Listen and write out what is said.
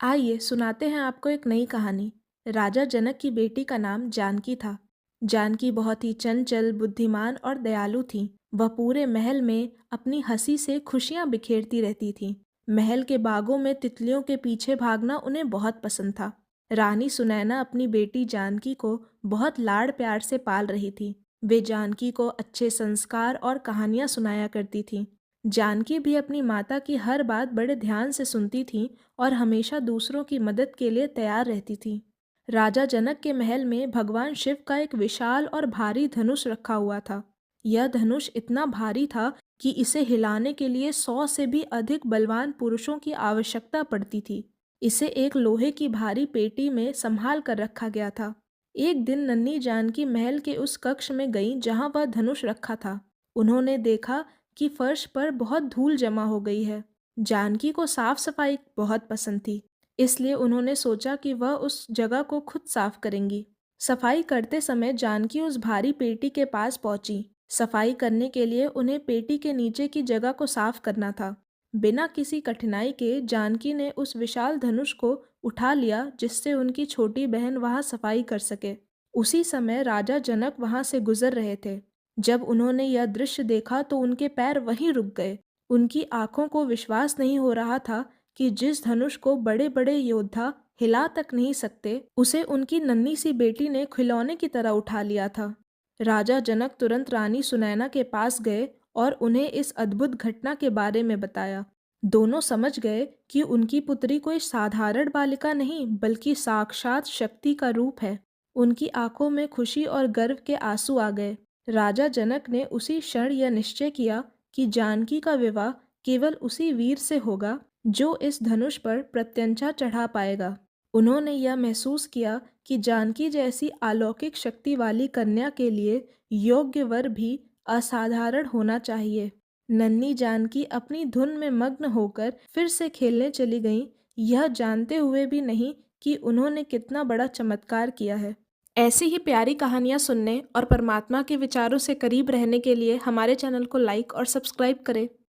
आइए सुनाते हैं आपको एक नई कहानी। राजा जनक की बेटी का नाम जानकी था। जानकी बहुत ही चंचल, बुद्धिमान और दयालु थी। वह पूरे महल में अपनी हंसी से खुशियां बिखेरती रहती थी। महल के बागों में तितलियों के पीछे भागना उन्हें बहुत पसंद था। रानी सुनैना अपनी बेटी जानकी को बहुत लाड़ प्यार से पाल रही थी। वे जानकी को अच्छे संस्कार और कहानियां सुनाया करती थी। जानकी भी अपनी माता की हर बात बड़े ध्यान से सुनती थी और हमेशा दूसरों की मदद के लिए तैयार रहती थी। राजा जनक के महल में भगवान शिव का एक विशाल और भारी धनुष रखा हुआ था। यह धनुष इतना भारी था कि इसे हिलाने के लिए 100 से भी अधिक बलवान पुरुषों की आवश्यकता पड़ती थी। इसे एक लोहे की भारी पेटी में संभाल कर रखा गया था। एक दिन नन्ही जानकी महल के उस कक्ष में गई जहां वह धनुष रखा था। उन्होंने देखा कि फर्श पर बहुत धूल जमा हो गई है। जानकी को साफ सफाई बहुत पसंद थी, इसलिए उन्होंने सोचा कि वह उस जगह को खुद साफ करेंगी। सफाई करते समय जानकी उस भारी पेटी के पास पहुंची। सफाई करने के लिए उन्हें पेटी के नीचे की जगह को साफ करना था। बिना किसी कठिनाई के जानकी ने उस विशाल धनुष को उठा लिया, जिससे उनकी छोटी बहन वहां सफाई कर सके। उसी समय राजा जनक वहां से गुजर रहे थे। जब उन्होंने यह दृश्य देखा तो उनके पैर वहीं रुक गए। उनकी आंखों को विश्वास नहीं हो रहा था कि जिस धनुष को बड़े बड़े योद्धा हिला तक नहीं सकते, उसे उनकी नन्ही सी बेटी ने खिलौने की तरह उठा लिया था। राजा जनक तुरंत रानी सुनैना के पास गए और उन्हें इस अद्भुत घटना के बारे में बताया। दोनों समझ गए कि उनकी पुत्री कोई साधारण बालिका नहीं, बल्कि साक्षात शक्ति का रूप है। उनकी आंखों में खुशी और गर्व के आंसू आ गए। राजा जनक ने उसी क्षण यह निश्चय किया कि जानकी का विवाह केवल उसी वीर से होगा जो इस धनुष पर प्रत्यंचा चढ़ा पाएगा। उन्होंने यह महसूस किया कि जानकी जैसी अलौकिक शक्ति वाली कन्या के लिए योग्य वर भी असाधारण होना चाहिए। नन्ही जानकी अपनी धुन में मग्न होकर फिर से खेलने चली गईं, यह जानते हुए भी नहीं कि उन्होंने कितना बड़ा चमत्कार किया है। ऐसी ही प्यारी कहानियाँ सुनने और परमात्मा के विचारों से करीब रहने के लिए हमारे चैनल को लाइक और सब्सक्राइब करें।